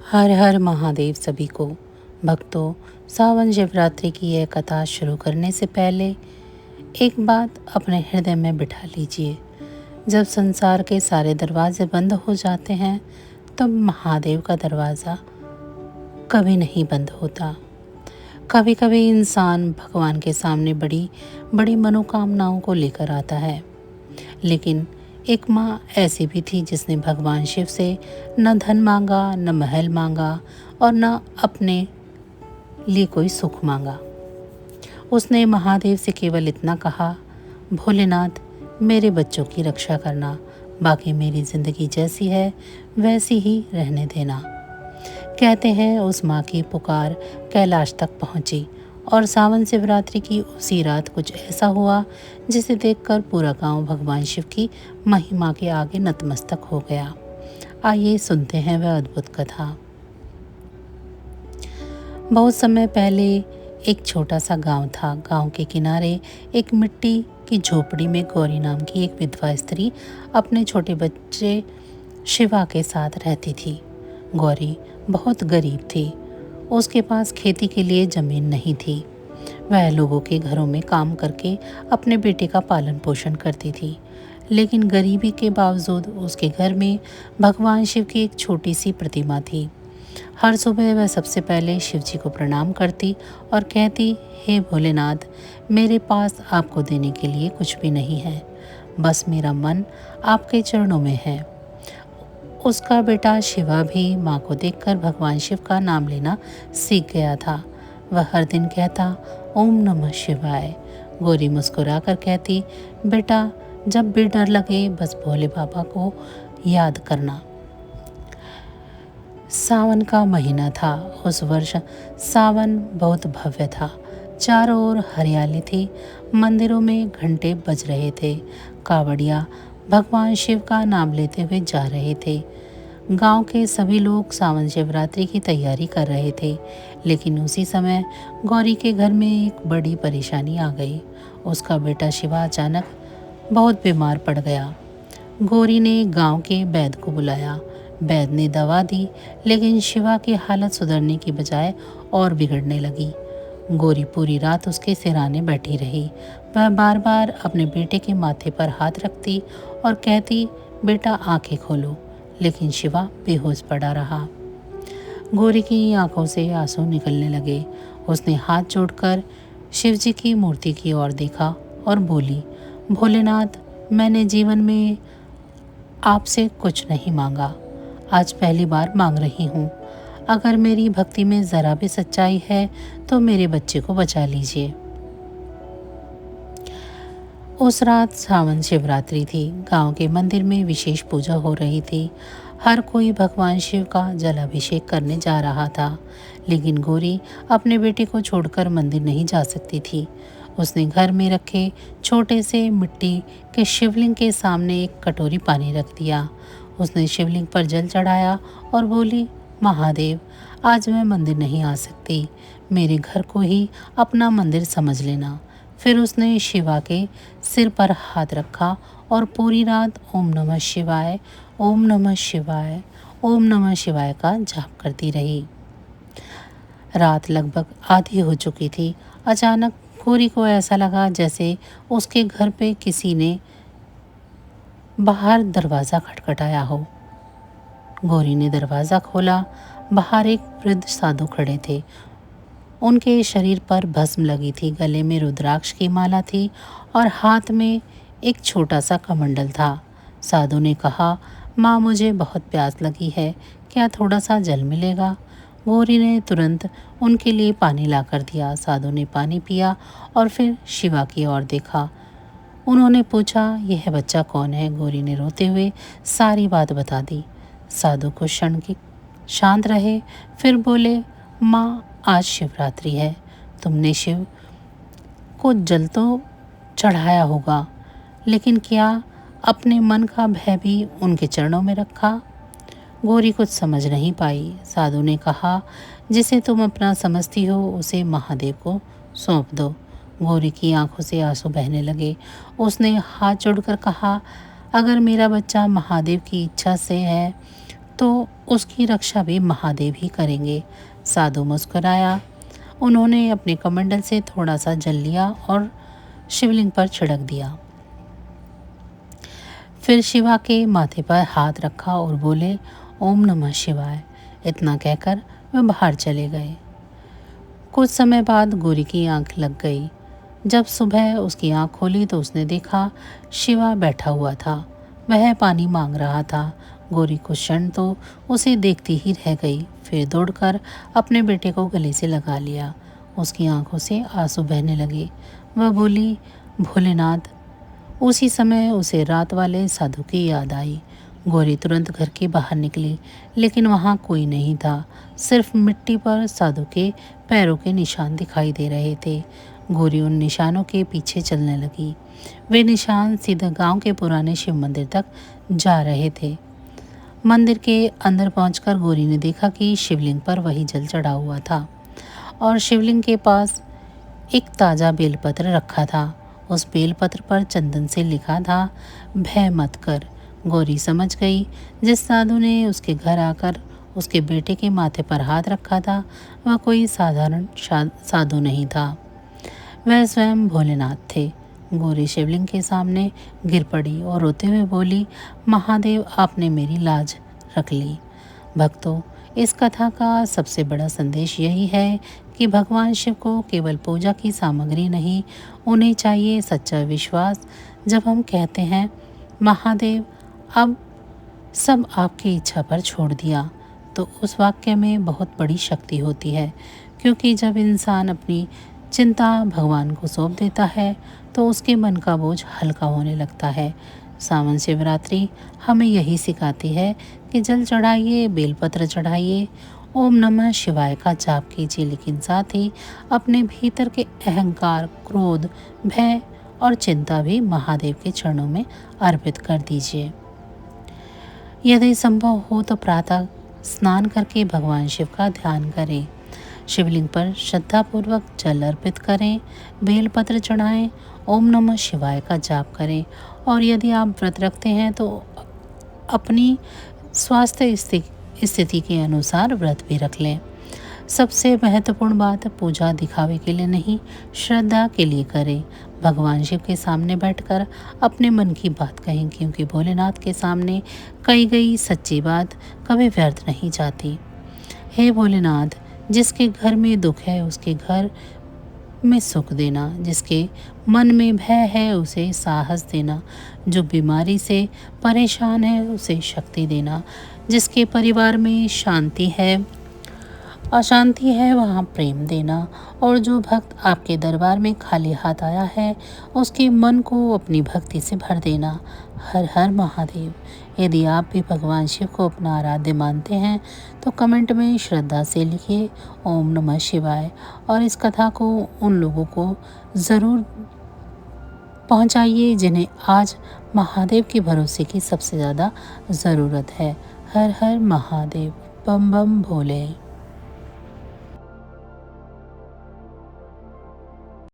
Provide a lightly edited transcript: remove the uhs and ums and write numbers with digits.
हर हर महादेव सभी को। भक्तों, सावन शिवरात्रि की यह कथा शुरू करने से पहले एक बात अपने हृदय में बिठा लीजिए। जब संसार के सारे दरवाजे बंद हो जाते हैं तब महादेव का दरवाज़ा कभी नहीं बंद होता। कभी कभी इंसान भगवान के सामने बड़ी बड़ी मनोकामनाओं को लेकर आता है, लेकिन एक माँ ऐसी भी थी जिसने भगवान शिव से न धन मांगा, न महल मांगा और न अपने लिए कोई सुख मांगा। उसने महादेव से केवल इतना कहा, भोलेनाथ मेरे बच्चों की रक्षा करना, बाकी मेरी जिंदगी जैसी है वैसी ही रहने देना। कहते हैं उस माँ की पुकार कैलाश तक पहुंची और सावन शिवरात्रि की उसी रात कुछ ऐसा हुआ जिसे देखकर पूरा गांव भगवान शिव की महिमा के आगे नतमस्तक हो गया। आइए सुनते हैं वह अद्भुत कथा। बहुत समय पहले एक छोटा सा गांव था। गांव के किनारे एक मिट्टी की झोपड़ी में गौरी नाम की एक विधवा स्त्री अपने छोटे बच्चे शिवा के साथ रहती थी। गौरी बहुत गरीब थी। उसके पास खेती के लिए जमीन नहीं थी। वह लोगों के घरों में काम करके अपने बेटे का पालन पोषण करती थी, लेकिन गरीबी के बावजूद उसके घर में भगवान शिव की एक छोटी सी प्रतिमा थी। हर सुबह वह सबसे पहले शिव जी को प्रणाम करती और कहती, हे भोलेनाथ, मेरे पास आपको देने के लिए कुछ भी नहीं है, बस मेरा मन आपके चरणों में है। उसका बेटा शिवा भी माँ को देखकर भगवान शिव का नाम लेना सीख गया था। वह हर दिन कहता, ओम नमः शिवाय। गौरी मुस्कुराकर कहती, बेटा जब भी डर लगे बस भोले बाबा को याद करना। सावन का महीना था। उस वर्ष सावन बहुत भव्य था। चारों ओर हरियाली थी। मंदिरों में घंटे बज रहे थे। कावड़िया भगवान शिव का नाम लेते हुए जा रहे थे। गांव के सभी लोग सावन शिवरात्रि की तैयारी कर रहे थे, लेकिन उसी समय गौरी के घर में एक बड़ी परेशानी आ गई। उसका बेटा शिवा अचानक बहुत बीमार पड़ गया। गौरी ने गांव के वैद्य को बुलाया। वैद्य ने दवा दी, लेकिन शिवा की हालत सुधरने की बजाय और बिगड़ने लगी। गौरी पूरी रात उसके सिरहाने बैठी रही। वह बार बार अपने बेटे के माथे पर हाथ रखती और कहती, बेटा आंखें खोलो, लेकिन शिवा बेहोश पड़ा रहा। गौरी की आंखों से आंसू निकलने लगे। उसने हाथ जोड़कर शिव जी की मूर्ति की ओर देखा और बोली, भोलेनाथ, मैंने जीवन में आपसे कुछ नहीं मांगा, आज पहली बार मांग रही हूँ। अगर मेरी भक्ति में ज़रा भी सच्चाई है तो मेरे बच्चे को बचा लीजिए। उस रात सावन शिवरात्रि थी। गांव के मंदिर में विशेष पूजा हो रही थी। हर कोई भगवान शिव का जलाभिषेक करने जा रहा था, लेकिन गौरी अपने बेटे को छोड़कर मंदिर नहीं जा सकती थी। उसने घर में रखे छोटे से मिट्टी के शिवलिंग के सामने एक कटोरी पानी रख दिया। उसने शिवलिंग पर जल चढ़ाया और बोली, महादेव, आज मैं मंदिर नहीं आ सकती, मेरे घर को ही अपना मंदिर समझ लेना। फिर उसने शिवा के सिर पर हाथ रखा और पूरी रात ओम नमः शिवाय, ओम नमः शिवाय, ओम नमः शिवाय का जाप करती रही। रात लगभग आधी हो चुकी थी। अचानक गौरी को ऐसा लगा जैसे उसके घर पे किसी ने बाहर दरवाज़ा खटखटाया हो। गौरी ने दरवाज़ा खोला। बाहर एक वृद्ध साधु खड़े थे। उनके शरीर पर भस्म लगी थी, गले में रुद्राक्ष की माला थी और हाथ में एक छोटा सा कमंडल था। साधु ने कहा, माँ, मुझे बहुत प्यास लगी है, क्या थोड़ा सा जल मिलेगा? गौरी ने तुरंत उनके लिए पानी ला कर दिया। साधु ने पानी पिया और फिर शिवा की ओर देखा। उन्होंने पूछा, यह बच्चा कौन है? गौरी ने रोते हुए सारी बात बता दी। साधु कुछ क्षण की शांत रहे, फिर बोले, माँ, आज शिवरात्रि है, तुमने शिव को जल तो चढ़ाया होगा, लेकिन क्या अपने मन का भय भी उनके चरणों में रखा? गौरी कुछ समझ नहीं पाई। साधु ने कहा, जिसे तुम अपना समझती हो उसे महादेव को सौंप दो। गौरी की आंखों से आंसू बहने लगे। उसने हाथ जोड़कर कहा, अगर मेरा बच्चा महादेव की इच्छा से है तो उसकी रक्षा भी महादेव ही करेंगे। साधु मुस्कुराया। उन्होंने अपने कमंडल से थोड़ा सा जल लिया और शिवलिंग पर छिड़क दिया। फिर शिवा के माथे पर हाथ रखा और बोले, ओम नमः शिवाय। इतना कहकर वे बाहर चले गए। कुछ समय बाद गौरी की आंख लग गई। जब सुबह उसकी आंख खोली तो उसने देखा शिवा बैठा हुआ था। वह पानी मांग रहा था। गौरी कुछ क्षण तो उसे देखती ही रह गई, फिर दौड़कर अपने बेटे को गले से लगा लिया। उसकी आंखों से आंसू बहने लगे। वह बोली, भोलेनाथ। उसी समय उसे रात वाले साधु की याद आई। गौरी तुरंत घर के बाहर निकली, लेकिन वहाँ कोई नहीं था। सिर्फ मिट्टी पर साधु के पैरों के निशान दिखाई दे रहे थे। गौरी उन निशानों के पीछे चलने लगी। वे निशान सीधे गांव के पुराने शिव मंदिर तक जा रहे थे। मंदिर के अंदर पहुंचकर गौरी ने देखा कि शिवलिंग पर वही जल चढ़ा हुआ था और शिवलिंग के पास एक ताज़ा बेलपत्र रखा था। उस बेलपत्र पर चंदन से लिखा था, भय मत कर। गौरी समझ गई, जिस साधु ने उसके घर आकर उसके बेटे के माथे पर हाथ रखा था वह कोई साधारण साधु नहीं था, वह स्वयं भोलेनाथ थे। गौरी शिवलिंग के सामने गिर पड़ी और रोते हुए बोली, महादेव आपने मेरी लाज रख ली। भक्तों, इस कथा का सबसे बड़ा संदेश यही है कि भगवान शिव को केवल पूजा की सामग्री नहीं, उन्हें चाहिए सच्चा विश्वास। जब हम कहते हैं, महादेव अब सब आपकी इच्छा पर छोड़ दिया, तो उस वाक्य में बहुत बड़ी शक्ति होती है, क्योंकि जब इंसान अपनी चिंता भगवान को सौंप देता है तो उसके मन का बोझ हल्का होने लगता है। सावन शिवरात्रि हमें यही सिखाती है कि जल चढ़ाइए, बेलपत्र चढ़ाइए, ओम नमः शिवाय का जाप कीजिए, लेकिन साथ ही अपने भीतर के अहंकार, क्रोध, भय और चिंता भी महादेव के चरणों में अर्पित कर दीजिए। यदि संभव हो तो प्रातः स्नान करके भगवान शिव का ध्यान करें, शिवलिंग पर श्रद्धापूर्वक जल अर्पित करें, बेलपत्र चढ़ाएं, ओम नमः शिवाय का जाप करें और यदि आप व्रत रखते हैं तो अपनी स्वास्थ्य स्थिति के अनुसार व्रत भी रख लें। सबसे महत्वपूर्ण बात, पूजा दिखावे के लिए नहीं, श्रद्धा के लिए करें। भगवान शिव के सामने बैठकर अपने मन की बात कहें, क्योंकि भोलेनाथ के सामने कही गई सच्ची बात कभी व्यर्थ नहीं जाती। हे भोलेनाथ, जिसके घर में दुख है उसके घर में सुख देना, जिसके मन में भय है उसे साहस देना, जो बीमारी से परेशान है उसे शक्ति देना, जिसके परिवार में अशांति है वहाँ प्रेम देना, और जो भक्त आपके दरबार में खाली हाथ आया है उसके मन को अपनी भक्ति से भर देना। हर हर महादेव। यदि आप भी भगवान शिव को अपना आराध्य मानते हैं तो कमेंट में श्रद्धा से लिखिए ओम नमः शिवाय और इस कथा को उन लोगों को ज़रूर पहुंचाइए जिन्हें आज महादेव के भरोसे की सबसे ज़्यादा ज़रूरत है। हर हर महादेव। बम बम भोले।